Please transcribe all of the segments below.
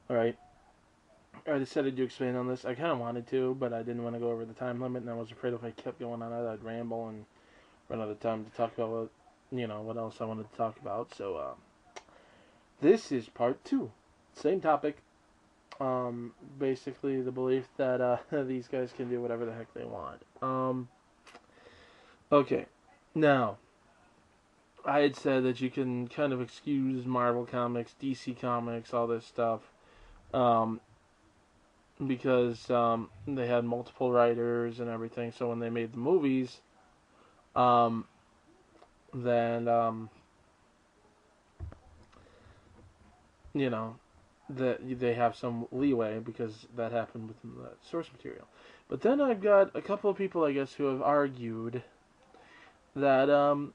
Alright, I decided to expand on this. I kind of wanted to, but I didn't want to go over the time limit, and I was afraid if I kept going on it, I'd ramble and run out of time to talk about what else I wanted to talk about. So, this is part two. Same topic. Basically, the belief that these guys can do whatever the heck they want. Okay. Now, I had said that you can kind of excuse Marvel Comics, DC Comics, all this stuff, um, because they had multiple writers and everything. So when they made the movies, um, then you know that they have some leeway because that happened with the source material. But then I've got a couple of people, I guess, who have argued that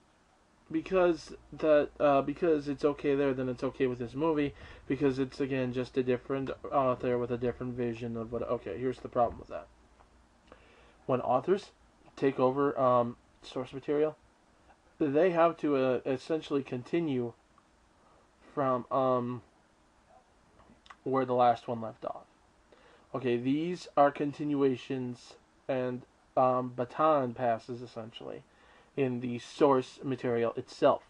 because it's okay there, then it's okay with this movie because it's again just a different author with a different vision of what. Okay, here's the problem with that. When authors take over source material, they have to essentially continue from where the last one left off. Okay, these are continuations and baton passes essentially in the source material itself.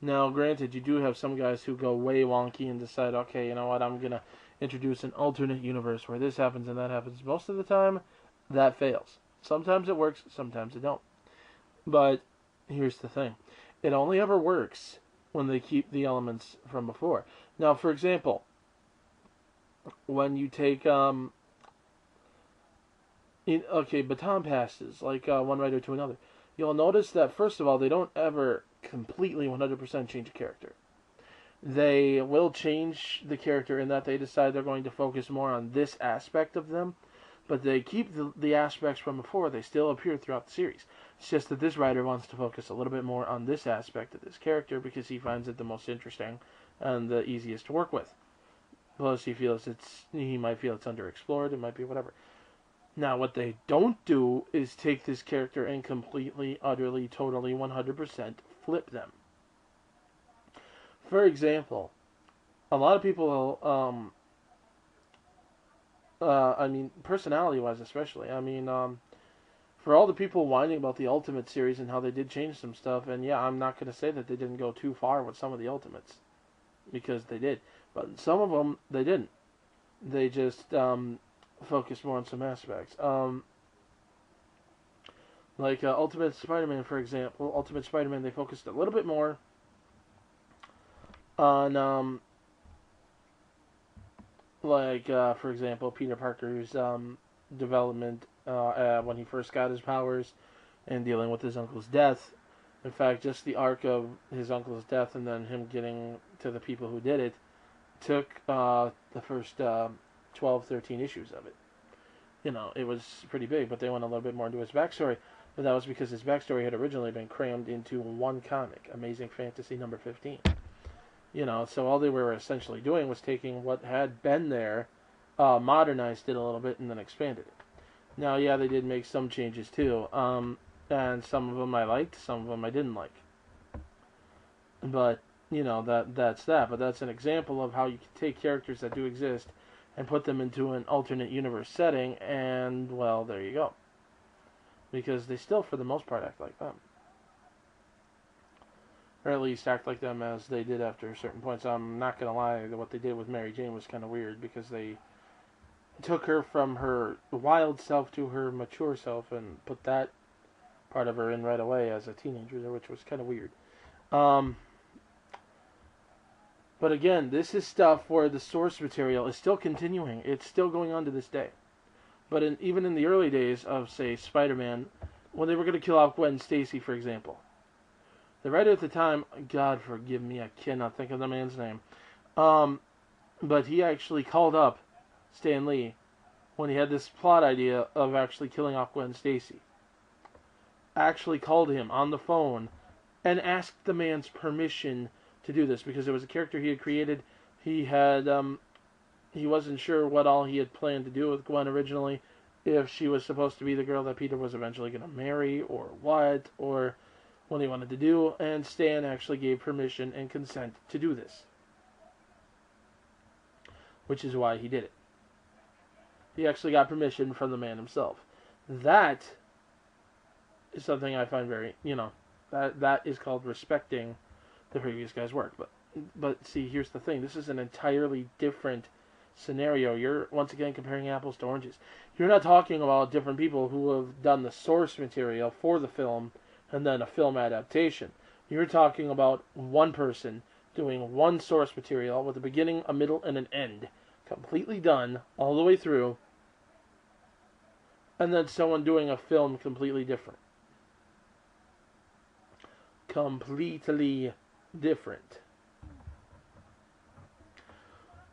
Now, granted, you do have some guys who go way wonky and decide, okay, you know what, I'm gonna introduce an alternate universe where this happens and that happens. Most of the time, that fails. Sometimes it works, sometimes it don't. But here's the thing: it only ever works when they keep the elements from before. Now, for example, when you take baton passes like one writer to another, you'll notice that first of all they don't ever completely 100% change a character. They will change the character in that they decide they're going to focus more on this aspect of them, but they keep the aspects from before. They still appear throughout the series. It's just that this writer wants to focus a little bit more on this aspect of this character because he finds it the most interesting and the easiest to work with. Plus, he might feel it's underexplored. It might be whatever. Now, what they don't do is take this character and completely, utterly, totally, 100% flip them. For example, a lot of people, personality-wise especially, for all the people whining about the Ultimate series and how they did change some stuff, and yeah, I'm not going to say that they didn't go too far with some of the Ultimates, because they did. But some of them, they didn't. They just focused more on some aspects. Like Ultimate Spider-Man, for example. Ultimate Spider-Man, they focused a little bit more on, for example, Peter Parker's development when he first got his powers and dealing with his uncle's death. In fact, just the arc of his uncle's death and then him getting to the people who did it took the first 12, 13 issues of it. It was pretty big, but they went a little bit more into his backstory. But that was because his backstory had originally been crammed into one comic, Amazing Fantasy number 15. So all they were essentially doing was taking what had been there, modernized it a little bit, and then expanded it. Now, yeah, they did make some changes too, and some of them I liked, some of them I didn't like. But that's that. But that's an example of how you can take characters that do exist and put them into an alternate universe setting, and well, there you go. Because they still, for the most part, act like them. Or at least act like them as they did after certain points. I'm not going to lie, what they did with Mary Jane was kind of weird because they took her from her wild self to her mature self and put that part of her in right away as a teenager, which was kind of weird. But again, this is stuff where the source material is still continuing. It's still going on to this day. But even in the early days of, say, Spider-Man, when they were going to kill off Gwen Stacy, for example, the writer at the time, God forgive me, I cannot think of the man's name, but he actually called up Stan Lee when he had this plot idea of actually killing off Gwen Stacy. Actually called him on the phone and asked the man's permission to do this because it was a character he had created. He wasn't sure what all he had planned to do with Gwen originally, if she was supposed to be the girl that Peter was eventually going to marry, or what he wanted to do, and Stan actually gave permission and consent to do this. which is why he did it. He actually got permission from the man himself. That is something I find very, that is called respecting the previous guy's work. But see, here's the thing. This is an entirely different scenario. You're, once again, comparing apples to oranges. You're not talking about different people who have done the source material for the film and then a film adaptation. You're talking about one person doing one source material with a beginning, a middle, and an end. Completely done, all the way through. And then someone doing a film completely different. Completely different.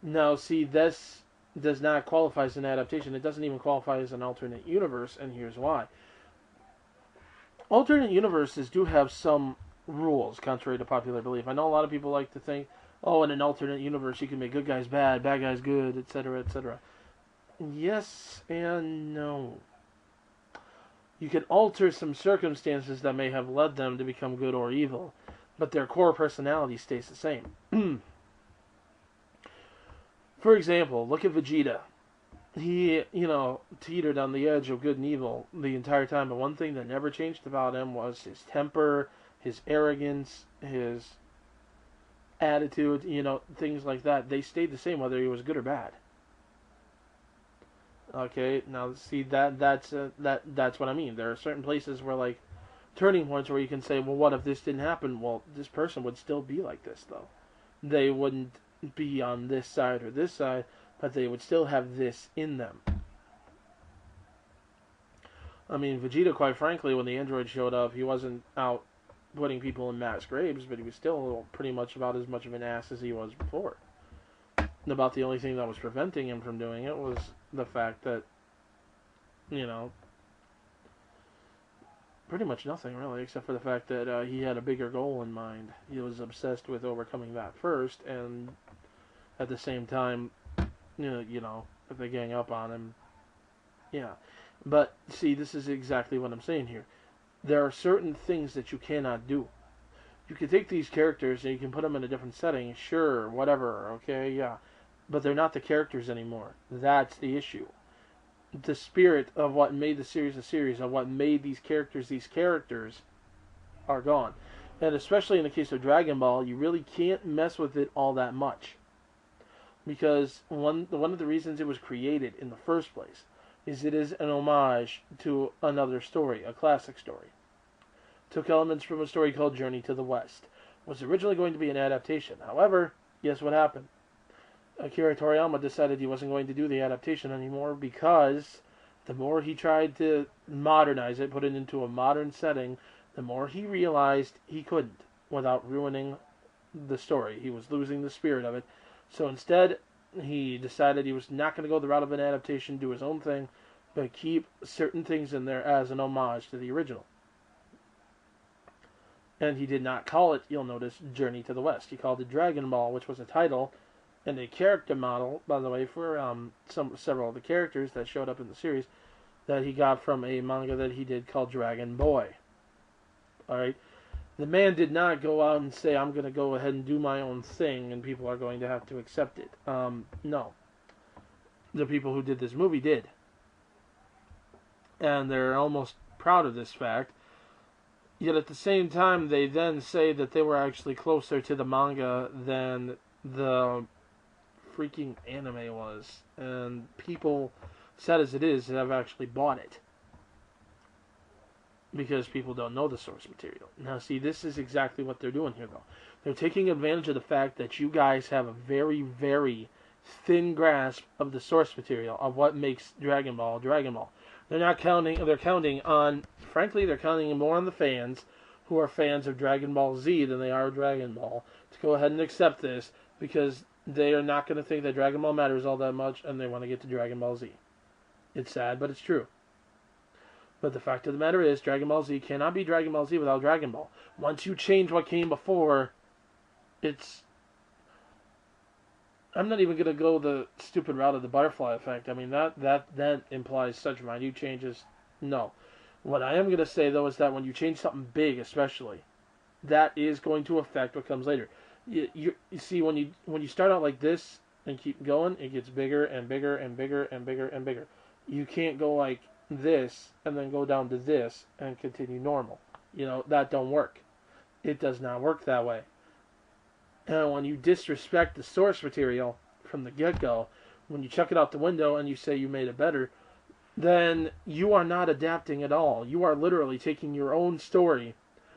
Now, see, this does not qualify as an adaptation. It doesn't even qualify as an alternate universe, and here's why. Alternate universes do have some rules, contrary to popular belief. I know a lot of people like to think, oh, in an alternate universe you can make good guys bad guys good, etc., etc. Yes and no. You can alter some circumstances that may have led them to become good or evil, but their core personality stays the same. For example, look at Vegeta. He, teetered on the edge of good and evil the entire time, but one thing that never changed about him was his temper, his arrogance, his attitude, things like that. They stayed the same whether he was good or bad. Okay, now see that's what I mean. There are certain places where, like, turning points where you can say, well, what if this didn't happen? Well, this person would still be like this, though. They wouldn't be on this side or this side, but they would still have this in them. I mean, Vegeta, quite frankly, when the android showed up, he wasn't out putting people in mass graves, but he was still pretty much about as much of an ass as he was before. And about the only thing that was preventing him from doing it was the fact that, pretty much nothing, really, except for the fact that he had a bigger goal in mind. He was obsessed with overcoming that first, and at the same time, if they gang up on him, yeah. But, see, this is exactly what I'm saying here. There are certain things that you cannot do. You can take these characters and you can put them in a different setting, sure, whatever, okay, yeah. But they're not the characters anymore. That's the issue. The spirit of what made the series a series, of what made these characters are gone. And especially in the case of Dragon Ball, you really can't mess with it all that much. Because one of the reasons it was created in the first place is it is an homage to another story, a classic story. Took elements from a story called Journey to the West. Was originally going to be an adaptation. However, guess what happened? Akira Toriyama decided he wasn't going to do the adaptation anymore because the more he tried to modernize it, put it into a modern setting, the more he realized he couldn't without ruining the story. He was losing the spirit of it. So instead, he decided he was not going to go the route of an adaptation, do his own thing, but keep certain things in there as an homage to the original. And he did not call it, you'll notice, Journey to the West. He called it Dragon Ball, which was a title and a character model, by the way, for several of the characters that showed up in the series that he got from a manga that he did called Dragon Boy. Alright? The man did not go out and say, I'm going to go ahead and do my own thing and people are going to have to accept it. No. The people who did this movie did. And they're almost proud of this fact. Yet at the same time, they then say that they were actually closer to the manga than the freaking anime was. And people, sad as it is, have actually bought it. Because people don't know the source material. Now, see, this is exactly what they're doing here, though. They're taking advantage of the fact that you guys have a very, very thin grasp of the source material, of what makes Dragon Ball Dragon Ball. They're counting on, frankly, they're counting more on the fans who are fans of Dragon Ball Z than they are of Dragon Ball to go ahead and accept this, because they are not going to think that Dragon Ball matters all that much, and they want to get to Dragon Ball Z. It's sad, but it's true. But the fact of the matter is, Dragon Ball Z cannot be Dragon Ball Z without Dragon Ball. Once you change what came before, it's... I'm not even going to go the stupid route of the butterfly effect. I mean, that implies such minute changes. No. What I am going to say, though, is that when you change something big, especially, that is going to affect what comes later. You see, when you start out like this, and keep going, it gets bigger and bigger and bigger and bigger and bigger. You can't go like this and then go down to this and continue normal. That don't work. It does not work that way. And when you disrespect the source material from the get-go, when you chuck it out the window and you say you made it better, then you are not adapting at all. You are literally taking your own story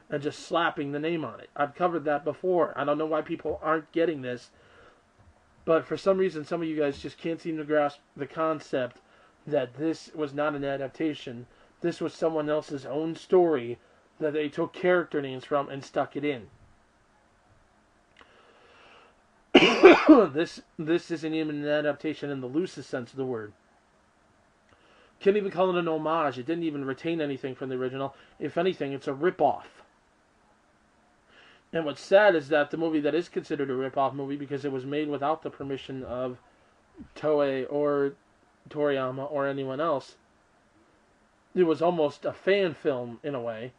and just slapping the name on it. I've covered that before. I don't know why people aren't getting this, but for some reason, some of you guys just can't seem to grasp the concept that this was not an adaptation. This was someone else's own story that they took character names from and stuck it in. This isn't even an adaptation in the loosest sense of the word. Can't even call it an homage. It didn't even retain anything from the original. If anything, it's a rip-off. And what's sad is that the movie that is considered a rip-off movie, because it was made without the permission of Toei or Toriyama or anyone else, it was almost a fan film in a way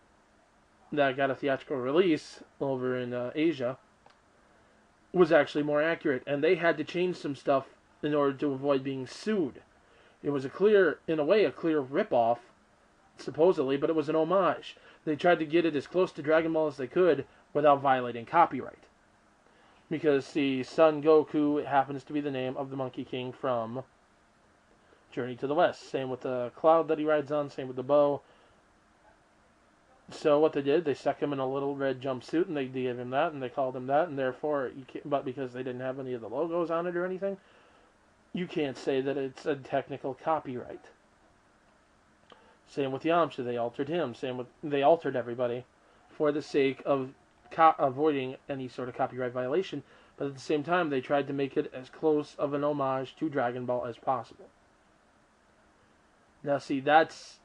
that got a theatrical release over in Asia, was actually more accurate. And they had to change some stuff in order to avoid being sued. It was in a way, a clear rip-off, supposedly, but it was an homage. They tried to get it as close to Dragon Ball as they could without violating copyright. Because the Son Goku happens to be the name of the Monkey King from Journey to the West. Same with the cloud that he rides on, same with the bow. So what they did, they stuck him in a little red jumpsuit, and they gave him that, and they called him that, and therefore, but because they didn't have any of the logos on it or anything, you can't say that it's a technical copyright. Same with Yamcha, they altered him. They altered everybody for the sake of avoiding any sort of copyright violation, but at the same time, they tried to make it as close of an homage to Dragon Ball as possible. Now, see, that's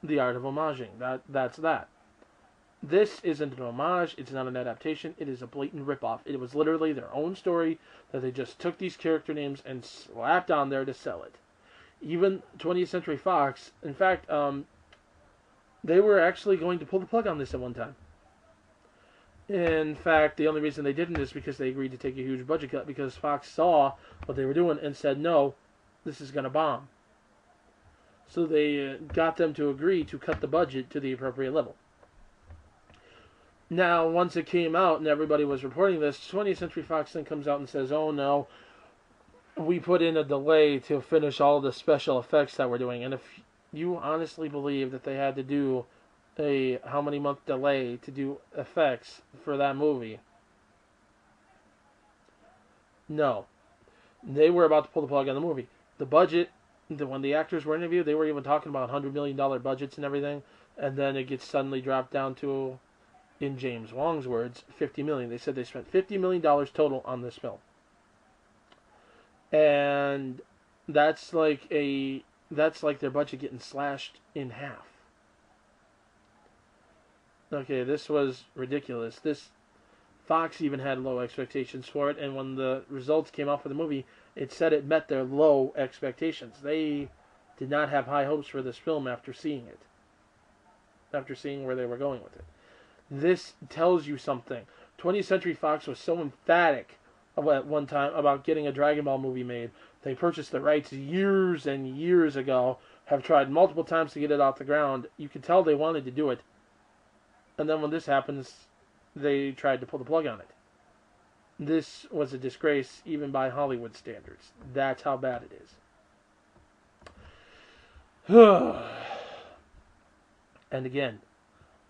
the art of homaging. That's that. This isn't an homage. It's not an adaptation. It is a blatant ripoff. It was literally their own story that they just took these character names and slapped on there to sell it. Even 20th Century Fox, in fact, they were actually going to pull the plug on this at one time. In fact, the only reason they didn't is because they agreed to take a huge budget cut, because Fox saw what they were doing and said, no, this is going to bomb. So they got them to agree to cut the budget to the appropriate level. Now, once it came out and everybody was reporting this, 20th Century Fox then comes out and says, oh no, we put in a delay to finish all the special effects that we're doing. And if you honestly believe that they had to do a how many month delay to do effects for that movie, no. They were about to pull the plug on the movie. The budget, when the actors were interviewed, they were even talking about $100 million budgets and everything, and then it gets suddenly dropped down to, in James Wong's words, $50 million. They said they spent $50 million total on this film. And that's like their budget getting slashed in half. Okay, this was ridiculous. Fox even had low expectations for it, and when the results came out for the movie, it said it met their low expectations. They did not have high hopes for this film after seeing it. After seeing where they were going with it. This tells you something. 20th Century Fox was so emphatic at one time about getting a Dragon Ball movie made. They purchased the rights years and years ago, have tried multiple times to get it off the ground. You could tell they wanted to do it. And then when this happens, they tried to pull the plug on it. This was a disgrace even by Hollywood standards. That's how bad it is. And again,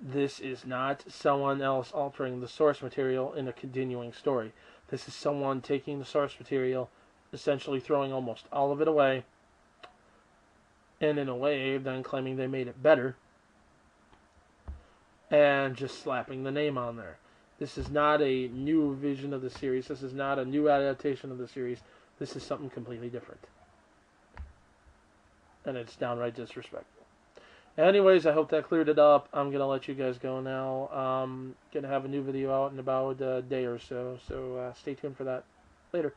this is not someone else altering the source material in a continuing story. This is someone taking the source material, essentially throwing almost all of it away, and in a way then claiming they made it better, and just slapping the name on there. This is not a new vision of the series. This is not a new adaptation of the series. This is something completely different. And it's downright disrespectful. Anyways, I hope that cleared it up. I'm going to let you guys go now. Going to have a new video out in about a day or so. So stay tuned for that. Later.